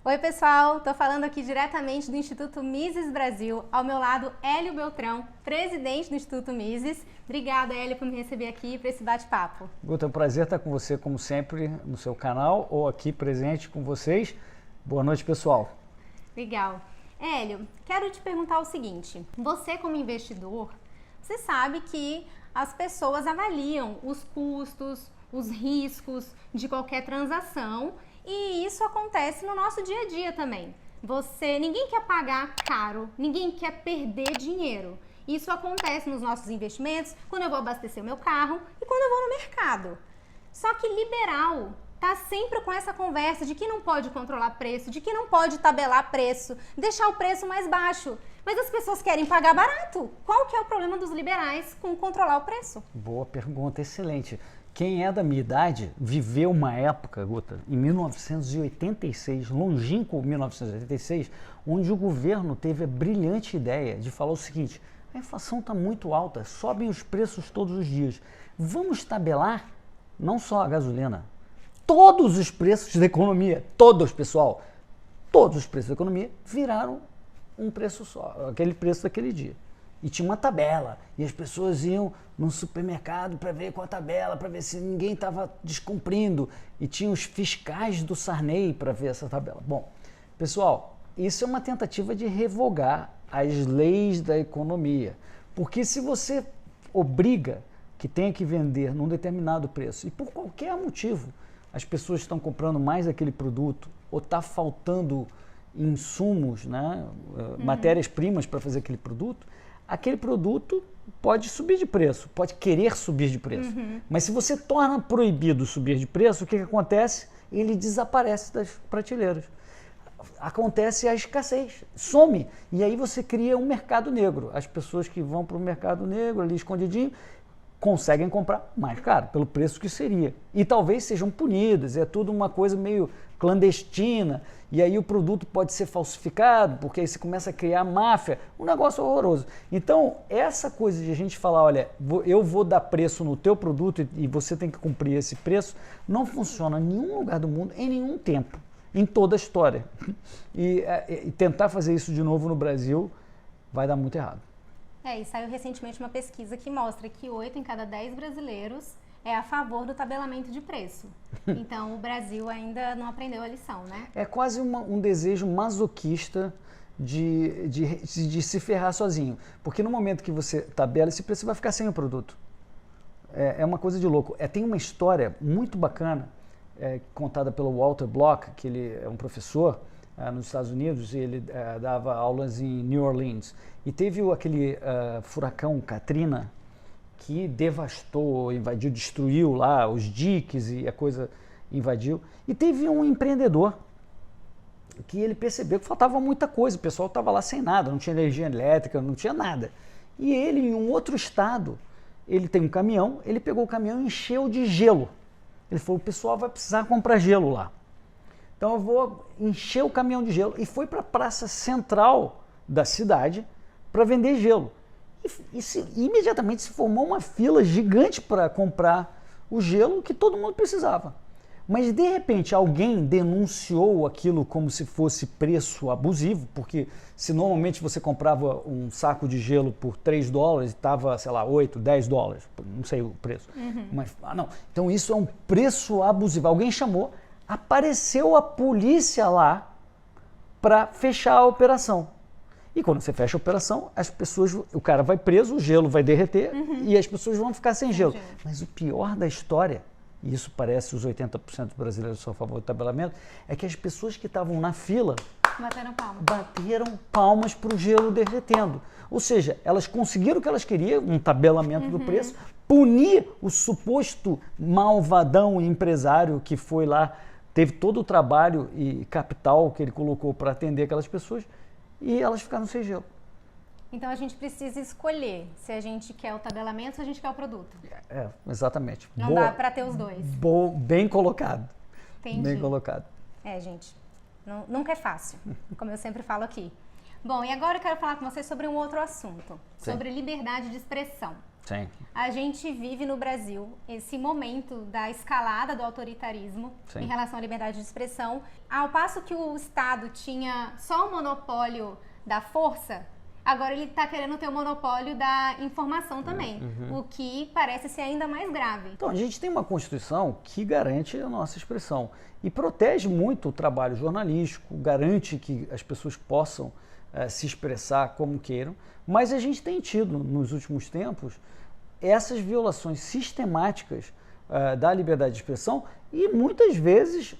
Oi pessoal, estou falando aqui diretamente do Instituto Mises Brasil, ao meu lado Hélio Beltrão, presidente do Instituto Mises. Obrigada, Hélio, por me receber aqui para esse bate-papo. Guta, é um prazer estar com você, como sempre, no seu canal ou aqui presente com vocês. Boa noite, pessoal. Legal. Hélio, quero te perguntar o seguinte, você como investidor, você sabe que as pessoas avaliam os custos, os riscos de qualquer transação e isso acontece no nosso dia a dia também. Ninguém quer pagar caro, ninguém quer perder dinheiro. Isso acontece nos nossos investimentos, quando eu vou abastecer o meu carro e quando eu vou no mercado. Só que liberal tá sempre com essa conversa de que não pode controlar preço, de que não pode tabelar preço, deixar o preço mais baixo. Mas as pessoas querem pagar barato. Qual que é o problema dos liberais com controlar o preço? Boa pergunta, excelente. Quem é da minha idade viveu uma época, Guta, em 1986, longínquo 1986, onde o governo teve a brilhante ideia de falar o seguinte: a inflação está muito alta, sobem os preços todos os dias. Vamos tabelar não só a gasolina, todos os preços da economia, todos, pessoal, todos os preços da economia viraram um preço só, aquele preço daquele dia. E tinha uma tabela, e as pessoas iam no supermercado para ver qual a tabela, para ver se ninguém estava descumprindo, e tinha os fiscais do Sarney para ver essa tabela. Bom, pessoal, isso é uma tentativa de revogar as leis da economia, porque se você obriga que tenha que vender num determinado preço, e por qualquer motivo as pessoas estão comprando mais aquele produto, ou está faltando insumos, né, matérias-primas para fazer aquele produto pode subir de preço, pode querer subir de preço. Mas se você torna proibido subir de preço, o que acontece? Ele desaparece das prateleiras. Acontece a escassez, some. E aí você cria um mercado negro. As pessoas que vão para o mercado negro, ali escondidinho, conseguem comprar mais caro, pelo preço que seria. E talvez sejam punidas, é tudo uma coisa meio clandestina, e aí o produto pode ser falsificado, porque aí você começa a criar máfia, um negócio horroroso. Então, essa coisa de a gente falar, olha, eu vou dar preço no teu produto e você tem que cumprir esse preço, não funciona em nenhum lugar do mundo, em nenhum tempo, em toda a história. E tentar fazer isso de novo no Brasil vai dar muito errado. E saiu recentemente uma pesquisa que mostra que 8 em cada 10 brasileiros é a favor do tabelamento de preço. Então, o Brasil ainda não aprendeu a lição, né? É quase um desejo masoquista de se ferrar sozinho. Porque no momento que você tabela esse preço, você vai ficar sem o produto. É uma coisa de louco. Tem uma história muito bacana, contada pelo Walter Block, que ele é um professor nos Estados Unidos, e ele dava aulas em New Orleans. E teve aquele furacão Katrina, que devastou, invadiu, destruiu lá os diques e a coisa invadiu. E teve um empreendedor que ele percebeu que faltava muita coisa, o pessoal estava lá sem nada, não tinha energia elétrica, não tinha nada. E ele, em um outro estado, ele tem um caminhão, ele pegou o caminhão e encheu de gelo. Ele falou, o pessoal vai precisar comprar gelo lá. Então eu vou encher o caminhão de gelo. E foi para a praça central da cidade para vender gelo. Imediatamente se formou uma fila gigante para comprar o gelo que todo mundo precisava. Mas de repente alguém denunciou aquilo como se fosse preço abusivo, porque se normalmente você comprava um saco de gelo por $3 e estava, sei lá, 8, 10 dólares, não sei o preço. Mas, não, então isso é um preço abusivo. Alguém chamou, apareceu a polícia lá para fechar a operação. E quando você fecha a operação, o cara vai preso, o gelo vai derreter e as pessoas vão ficar sem gelo. Mas o pior da história, e isso parece os 80% dos brasileiros são a favor do tabelamento, é que as pessoas que estavam na fila bateram palmas para o gelo derretendo. Ou seja, elas conseguiram o que elas queriam, um tabelamento do preço, punir o suposto malvadão empresário que foi lá, teve todo o trabalho e capital que ele colocou para atender aquelas pessoas, e elas ficaram sem gelo. Então a gente precisa escolher se a gente quer o tabelamento ou se a gente quer o produto. Exatamente. Não dá para ter os dois. Bem colocado. Entendi. Bem colocado. Gente, nunca é fácil, como eu sempre falo aqui. Bom, e agora eu quero falar com vocês sobre um outro assunto, sobre liberdade de expressão. Sim. A gente vive no Brasil esse momento da escalada do autoritarismo em relação à liberdade de expressão. Ao passo que o Estado tinha só o monopólio da força, agora ele está querendo ter o monopólio da informação também, o que parece ser ainda mais grave. Então, a gente tem uma Constituição que garante a nossa expressão e protege muito o trabalho jornalístico, garante que as pessoas possam se expressar como queiram, mas a gente tem tido, nos últimos tempos, essas violações sistemáticas da liberdade de expressão e muitas vezes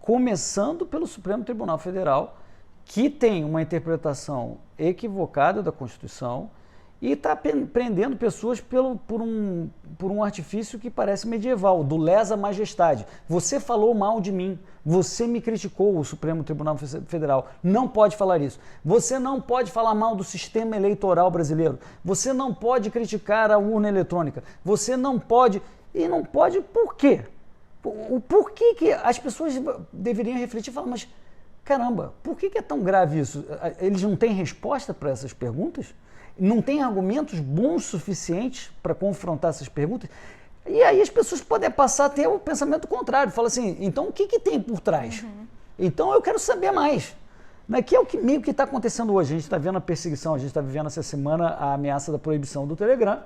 começando pelo Supremo Tribunal Federal, que tem uma interpretação equivocada da Constituição e está prendendo pessoas por um artifício que parece medieval, do lesa majestade. Você falou mal de mim, você me criticou, o Supremo Tribunal Federal. Não pode falar isso. Você não pode falar mal do sistema eleitoral brasileiro. Você não pode criticar a urna eletrônica. Você não pode... E não pode por quê? O porquê que as pessoas deveriam refletir e falar, mas caramba, por que é tão grave isso? Eles não têm resposta para essas perguntas? Não têm argumentos bons suficientes para confrontar essas perguntas? E aí as pessoas podem passar a ter o pensamento contrário. Fala assim, então o que tem por trás? Então eu quero saber mais. Que é o que meio que está acontecendo hoje. A gente está vendo a perseguição, a gente está vivendo essa semana a ameaça da proibição do Telegram.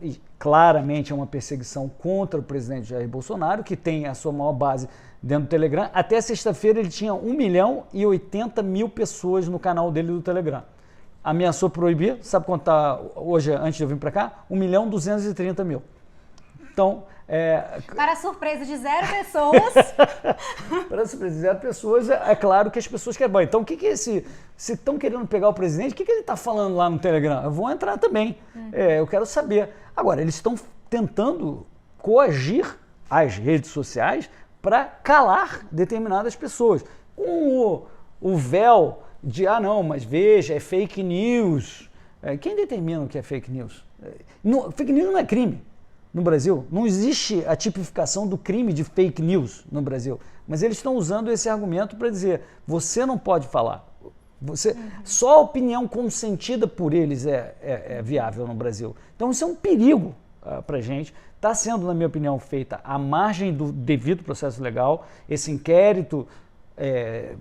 E claramente é uma perseguição contra o presidente Jair Bolsonaro, que tem a sua maior base dentro do Telegram. Até sexta-feira ele tinha 1.080.000 pessoas no canal dele do Telegram. Ameaçou proibir, sabe quanto está hoje, antes de eu vir para cá? 1.230.000. Então, para surpresa de 0 pessoas. Para surpresa de 0 pessoas, é claro que as pessoas querem. Bom, então, o que é esse... Se estão querendo pegar o presidente, o que ele está falando lá no Telegram? Eu vou entrar também. Eu quero saber. Agora, eles estão tentando coagir as redes sociais para calar determinadas pessoas. Com o véu de, não, mas veja, é fake news. Quem determina o que é fake news? Fake news não é crime no Brasil. Não existe a tipificação do crime de fake news no Brasil. Mas eles estão usando esse argumento para dizer, você não pode falar. Só a opinião consentida por eles é viável no Brasil. Então isso é um perigo para a gente. Está sendo, na minha opinião, feita à margem do devido processo legal. Esse inquérito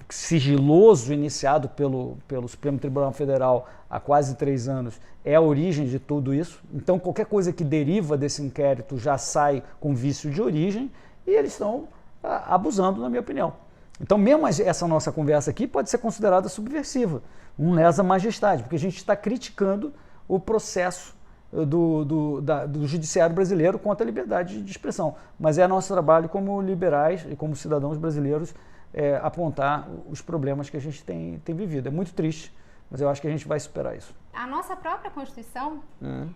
sigiloso iniciado pelo Supremo Tribunal Federal há quase 3 anos é a origem de tudo isso. Então qualquer coisa que deriva desse inquérito já sai com vício de origem e eles estão abusando, na minha opinião. Então mesmo essa nossa conversa aqui pode ser considerada subversiva, um lesa majestade, porque a gente está criticando o processo do judiciário brasileiro contra a liberdade de expressão. Mas é nosso trabalho como liberais e como cidadãos brasileiros apontar os problemas que a gente tem vivido. É muito triste, mas eu acho que a gente vai superar isso. A nossa própria Constituição,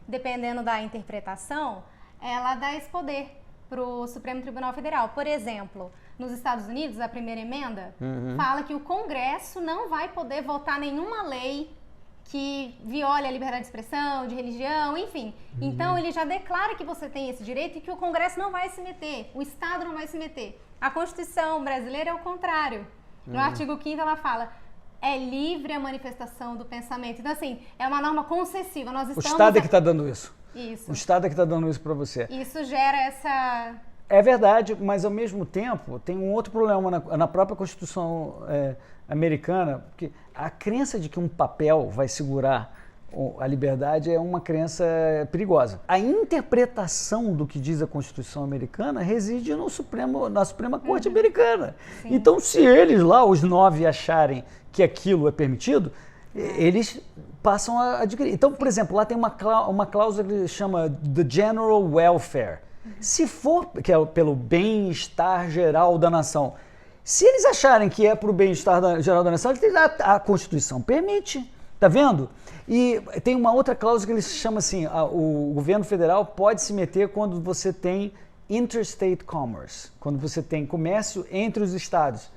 dependendo da interpretação, ela dá esse poder para o Supremo Tribunal Federal. Por exemplo, nos Estados Unidos, a primeira emenda fala que o Congresso não vai poder votar nenhuma lei que viole a liberdade de expressão, de religião, enfim. Então, ele já declara que você tem esse direito e que o Congresso não vai se meter, o Estado não vai se meter. A Constituição brasileira é o contrário. No artigo 5º, ela fala, é livre a manifestação do pensamento. Então, assim, é uma norma concessiva. Nós estamos... O Estado é que está dando isso. Isso. O Estado é que está dando isso para você. Isso gera essa... É verdade, mas ao mesmo tempo tem um outro problema na própria Constituição americana, porque a crença de que um papel vai segurar a liberdade é uma crença perigosa. A interpretação do que diz a Constituição americana reside na Suprema Corte americana. Sim. Então, se eles lá, os 9, acharem que aquilo é permitido, eles passam a adquirir. Então, por exemplo, lá tem uma cláusula que chama The General Welfare. Se for, que é pelo bem-estar geral da nação, se eles acharem que é para o bem-estar geral da nação, a Constituição permite, tá vendo? E tem uma outra cláusula que eles chamam assim, o governo federal pode se meter quando você tem interstate commerce, quando você tem comércio entre os estados.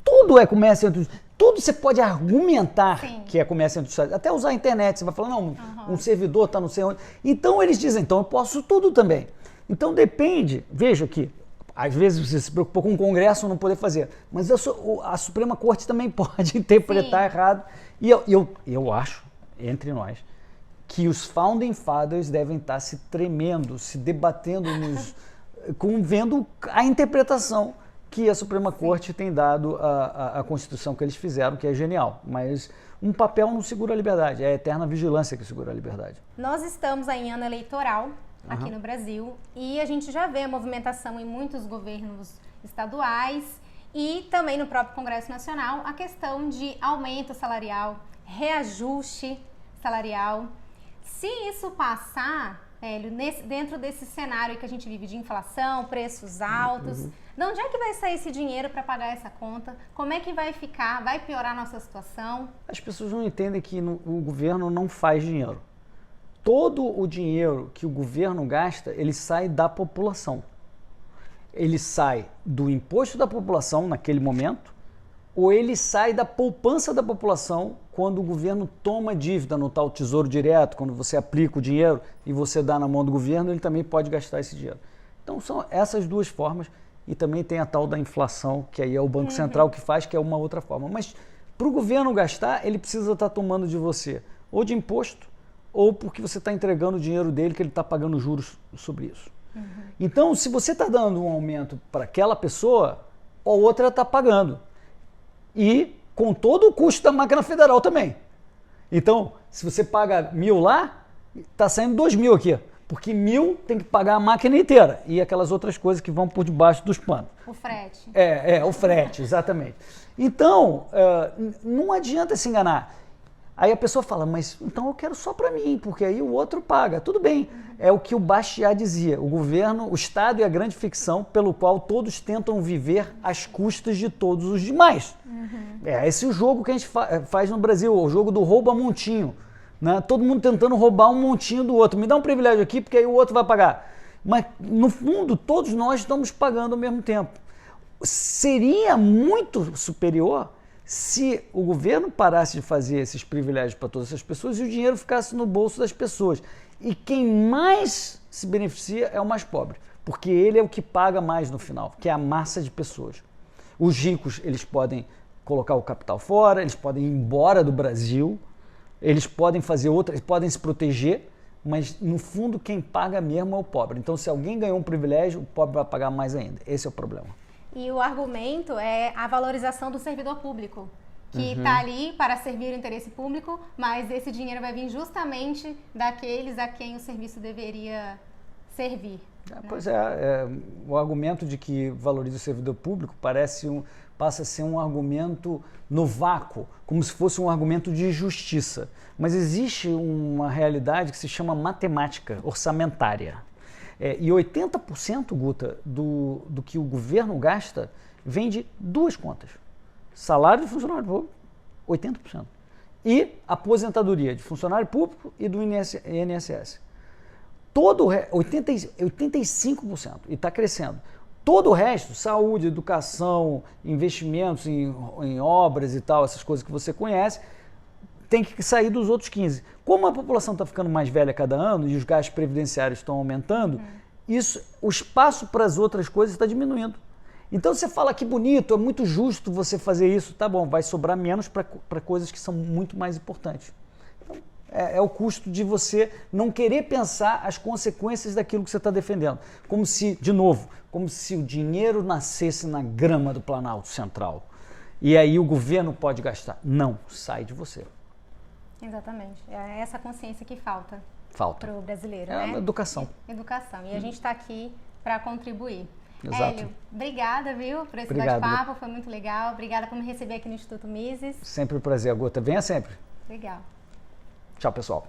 Tudo é comércio entre os estados. Tudo você pode argumentar que é comércio entre os estados. Até usar a internet, você vai falar, não, um servidor está não sei onde. Então eles dizem, então eu posso tudo também. Então depende, veja que às vezes você se preocupou com o Congresso não poder fazer, mas a Suprema Corte também pode interpretar errado. E eu acho, entre nós, que os Founding Fathers devem estar se tremendo, se debatendo, vendo a interpretação que a Suprema Corte tem dado à Constituição que eles fizeram, que é genial. Mas um papel não segura a liberdade, é a eterna vigilância que segura a liberdade. Nós estamos aí em ano eleitoral aqui no Brasil e a gente já vê a movimentação em muitos governos estaduais e também no próprio Congresso Nacional a questão de aumento salarial, reajuste salarial. Se isso passar, Hélio, dentro desse cenário que a gente vive de inflação, preços altos, de onde é que vai sair esse dinheiro para pagar essa conta? Como é que vai ficar? Vai piorar a nossa situação? As pessoas não entendem que o governo não faz dinheiro. Todo o dinheiro que o governo gasta, ele sai da população. Ele sai do imposto da população naquele momento, ou ele sai da poupança da população quando o governo toma dívida no tal Tesouro Direto, quando você aplica o dinheiro e você dá na mão do governo, ele também pode gastar esse dinheiro. Então são essas duas formas e também tem a tal da inflação, que aí é o Banco Central que faz, que é uma outra forma. Mas para o governo gastar, ele precisa estar tomando de você ou de imposto ou porque você está entregando o dinheiro dele que ele está pagando juros sobre isso. Então, se você está dando um aumento para aquela pessoa, a outra está pagando. E com todo o custo da máquina federal também. Então, se você paga 1.000 lá, está saindo 2.000 aqui. Porque 1.000 tem que pagar a máquina inteira. E aquelas outras coisas que vão por debaixo dos panos. O frete. O frete, exatamente. Então, não adianta se enganar. Aí a pessoa fala, mas então eu quero só para mim, porque aí o outro paga. Tudo bem, é o que o Bastiat dizia. O governo, o Estado é a grande ficção pelo qual todos tentam viver às custas de todos os demais. Esse é o jogo que a gente faz no Brasil, o jogo do rouba-montinho. Né? Todo mundo tentando roubar um montinho do outro. Me dá um privilégio aqui, porque aí o outro vai pagar. Mas, no fundo, todos nós estamos pagando ao mesmo tempo. Seria muito superior se o governo parasse de fazer esses privilégios para todas essas pessoas e o dinheiro ficasse no bolso das pessoas. E quem mais se beneficia é o mais pobre, porque ele é o que paga mais no final, que é a massa de pessoas. Os ricos, eles podem colocar o capital fora, eles podem ir embora do Brasil, eles podem fazer outras, podem se proteger, mas no fundo quem paga mesmo é o pobre. Então se alguém ganhou um privilégio, o pobre vai pagar mais ainda. Esse é o problema. E o argumento é a valorização do servidor público, que está ali para servir o interesse público, mas esse dinheiro vai vir justamente daqueles a quem o serviço deveria servir. Pois o argumento de que valoriza o servidor público passa a ser um argumento no vácuo, como se fosse um argumento de justiça. Mas existe uma realidade que se chama matemática orçamentária. E 80%, Guta, do que o governo gasta vem de duas contas. Salário de funcionário público, 80%. E aposentadoria de funcionário público e do INSS. 85%, e está crescendo. Todo o resto, saúde, educação, investimentos em obras e tal, essas coisas que você conhece, tem que sair dos outros 15%. Como a população está ficando mais velha a cada ano e os gastos previdenciários estão aumentando, o espaço para as outras coisas está diminuindo. Então você fala que bonito, é muito justo você fazer isso, tá bom, vai sobrar menos para coisas que são muito mais importantes. Então, é o custo de você não querer pensar as consequências daquilo que você está defendendo. Como se o dinheiro nascesse na grama do Planalto Central. E aí o governo pode gastar. Não, sai de você. Exatamente. É essa consciência que falta para o brasileiro, né? É educação. Educação. E a gente está aqui para contribuir. Exato. Hélio, obrigada, viu, por esse bate-papo, foi muito legal. Obrigada por me receber aqui no Instituto Mises. Sempre um prazer, Guta. Venha sempre. Legal. Tchau, pessoal.